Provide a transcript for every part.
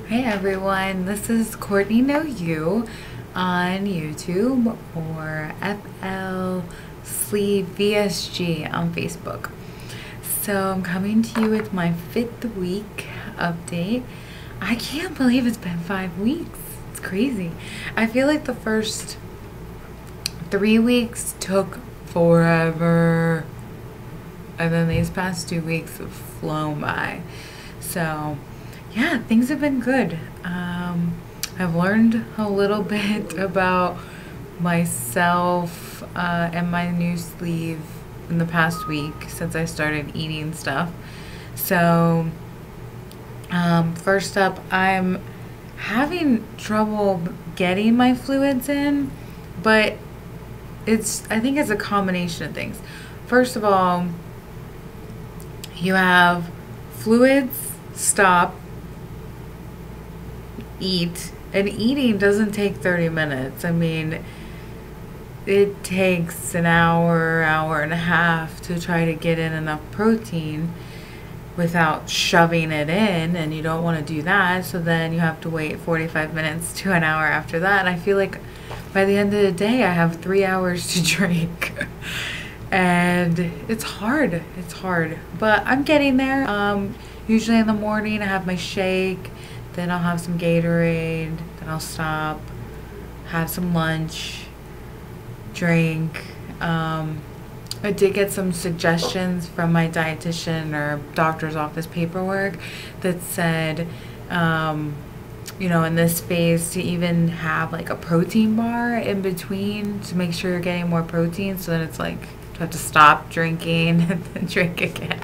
Hey everyone, this is Courtney Know You on YouTube or FL Sleeve VSG on Facebook. So I'm coming to you with my 5th week update. I can't believe it's been 5 weeks. It's crazy. I feel like the first 3 weeks took forever, and then these past 2 weeks have flown by. So yeah, things have been good. I've learned a little bit about myself and my new sleeve in the past week since I started eating stuff. So first up, I'm having trouble getting my fluids in, but I think it's a combination of things. First of all, you have fluids, stop, eat, and eating doesn't take 30 minutes. I mean, it takes an hour and a half to try to get in enough protein without shoving it in, and you don't want to do that, so then you have to wait 45 minutes to an hour after that. And I feel like by the end of the day I have 3 hours to drink. And it's hard, but I'm getting there. Usually in the morning I have my shake, then I'll have some Gatorade, then I'll stop, have some lunch, drink. I did get some suggestions from my dietitian or doctor's office paperwork that said, you know, in this phase to even have like a protein bar in between to make sure you're getting more protein, so then it's like you have to stop drinking and then drink again.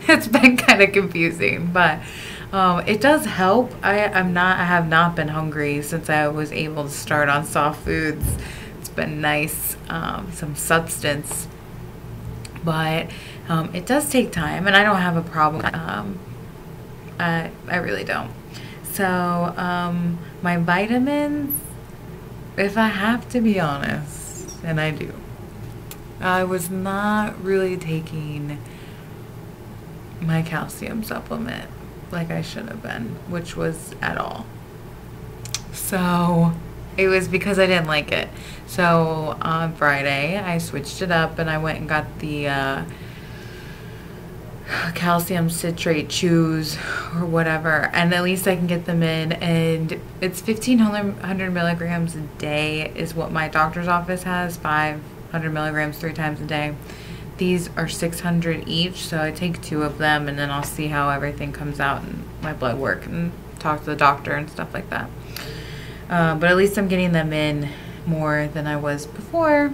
It's been kind of confusing, but it does help. I have not been hungry since I was able to start on soft foods. It's been nice, some substance, but it does take time, and I don't have a problem. I really don't. So my vitamins, if I have to be honest, and I do, I was not really taking my calcium supplement like I should have been, which was at all. So it was because I didn't like it. So on Friday I switched it up and I went and got the calcium citrate chews or whatever, and at least I can get them in, and it's 1,500 milligrams a day is what my doctor's office has, 500 milligrams 3 times a day. These are 600 each, so I take 2 of them, and then I'll see how everything comes out in my blood work and talk to the doctor and stuff like that. But at least I'm getting them in more than I was before.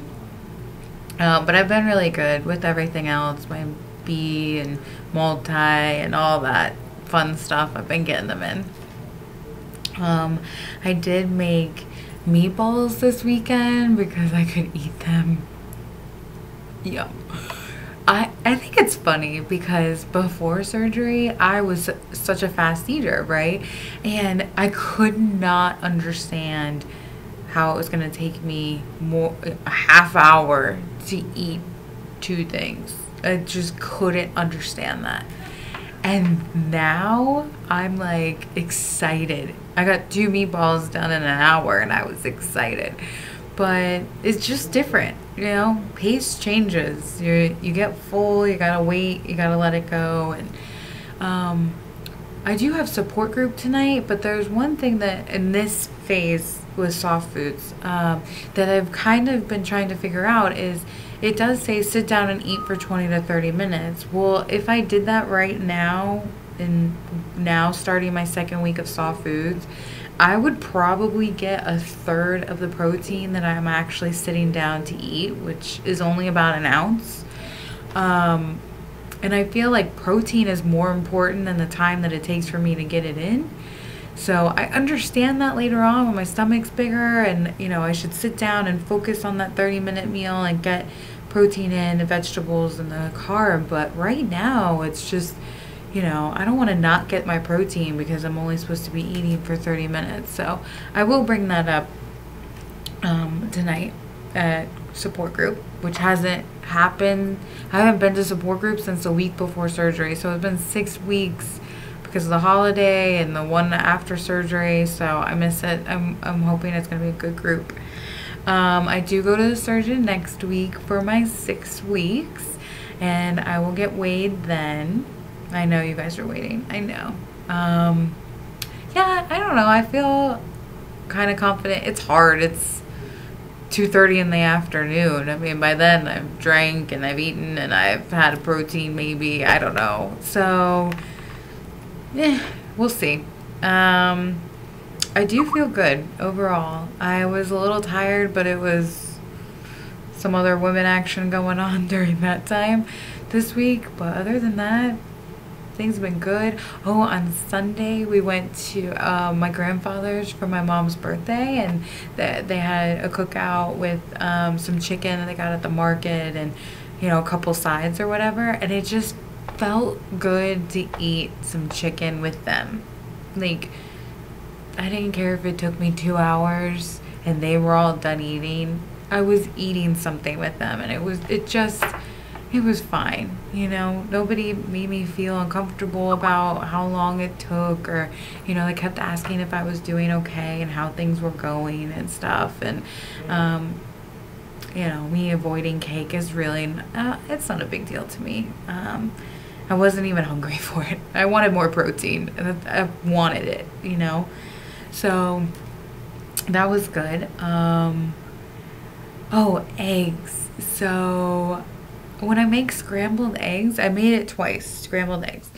But I've been really good with everything else, my B and multi and all that fun stuff. I've been getting them in. I did make meatballs this weekend because I could eat them. Yum. I think it's funny because before surgery I was such a fast eater, right? And I could not understand how it was going to take me a half hour to eat 2 things. I just couldn't understand that. And now I'm like excited. I got 2 meatballs done in an hour and I was excited. But it's just different, you know, pace changes. You get full, you gotta wait, you gotta let it go. And I do have support group tonight, but there's one thing that in this phase with soft foods that I've kind of been trying to figure out is it does say sit down and eat for 20 to 30 minutes. Well, if I did that right now, and now starting my 2nd week of soft foods, I would probably get 1/3 of the protein that I'm actually sitting down to eat, which is only about an ounce. And I feel like protein is more important than the time that it takes for me to get it in. So I understand that later on when my stomach's bigger and, you know, I should sit down and focus on that 30-minute meal and get protein in, the vegetables and the carb. But right now it's just, you know, I don't want to not get my protein because I'm only supposed to be eating for 30 minutes. So I will bring that up tonight at support group, which hasn't happened. I haven't been to support group since the week before surgery. So it's been 6 weeks because of the holiday and the one after surgery, so I miss it. I'm hoping it's gonna be a good group. I do go to the surgeon next week for my 6 weeks, and I will get weighed then. I know you guys are waiting. I know. Yeah, I don't know. I feel kind of confident. It's hard. It's 2:30 in the afternoon. I mean, by then I've drank and I've eaten and I've had a protein maybe. I don't know. So, we'll see. I do feel good overall. I was a little tired, but it was some other women action going on during that time this week. But other than that, things have been good. Oh, on Sunday we went to my grandfather's for my mom's birthday, and they had a cookout with some chicken that they got at the market, and you know, a couple sides or whatever, and it just felt good to eat some chicken with them. Like, I didn't care if it took me 2 hours and they were all done eating. I was eating something with them, and it was fine, you know. Nobody made me feel uncomfortable about how long it took, or, you know, they kept asking if I was doing okay and how things were going and stuff. And, you know, me avoiding cake is really, it's not a big deal to me. I wasn't even hungry for it. I wanted more protein. I wanted it, you know. So that was good. Oh, eggs. So when I make scrambled eggs, I made it twice, scrambled eggs,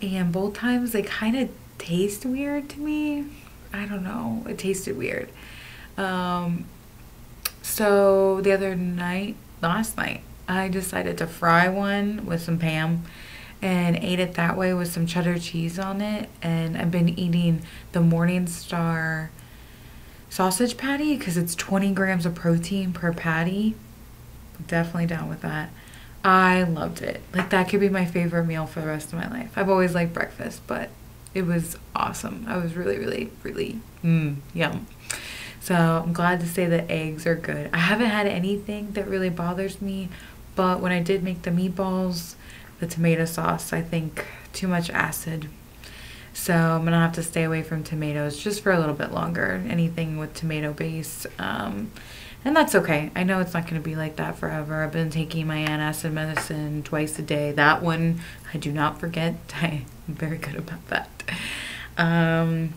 and both times they kind of taste weird to me. I don't know, it tasted weird. So the other night, last night, I decided to fry one with some Pam and ate it that way with some cheddar cheese on it. And I've been eating the Morningstar sausage patty because it's 20 grams of protein per patty. Definitely down with that. I loved it. Like, that could be my favorite meal for the rest of my life. I've always liked breakfast, but it was awesome. I was really yum. So I'm glad to say that eggs are good. I haven't had anything that really bothers me, but when I did make the meatballs, the tomato sauce, I think too much acid. So I'm gonna have to stay away from tomatoes just for a little bit longer. Anything with tomato base. And that's okay. I know it's not going to be like that forever. I've been taking my antacid medicine twice a day. That one, I do not forget. I'm very good about that. And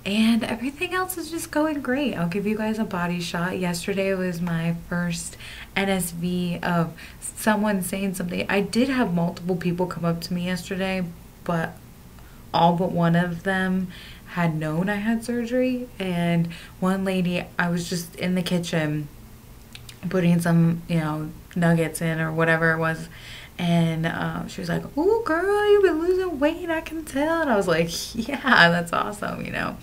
everything else is just going great. I'll give you guys a body shot. Yesterday was my first NSV of someone saying something. I did have multiple people come up to me yesterday, but all but one of them had known I had surgery. And one lady, I was just in the kitchen putting some, you know, nuggets in or whatever it was, and she was like, "Oh girl, you've been losing weight, I can tell." And I was like, "Yeah, that's awesome," you know.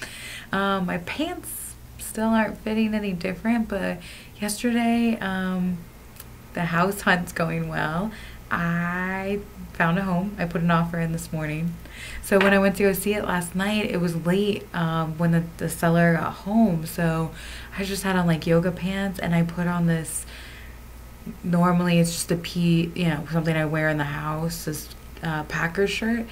My pants still aren't fitting any different, but yesterday the house hunt's going well. I found a home. I put an offer in this morning. So when I went to go see it last night, it was late when the seller got home. So I just had on like yoga pants, and I put on this, normally it's just a you know, something I wear in the house, this Packers shirt.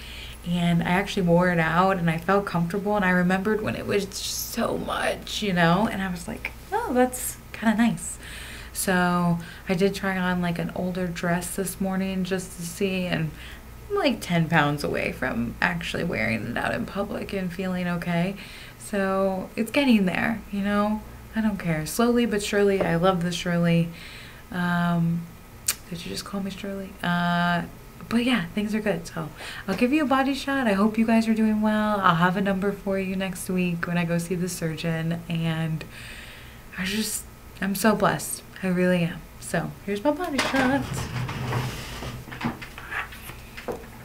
And I actually wore it out, and I felt comfortable, and I remembered when it was just so much, you know, and I was like, oh, that's kind of nice. So I did try on like an older dress this morning just to see, and I'm like 10 pounds away from actually wearing it out in public and feeling okay. So it's getting there, you know. I don't care. Slowly but surely. I love the Shirley. Did you just call me Shirley? But yeah, things are good. So I'll give you a body shot. I hope you guys are doing well. I'll have a number for you next week when I go see the surgeon. And I'm so blessed. I really am. So here's my body shot.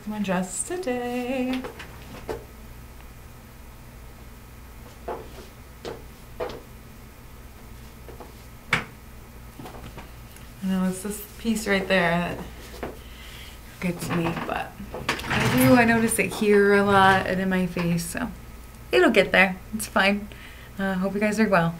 My dress today. I know it's this piece right there that gets me, but I notice it here a lot and in my face, so it'll get there. It's fine. Hope you guys are well.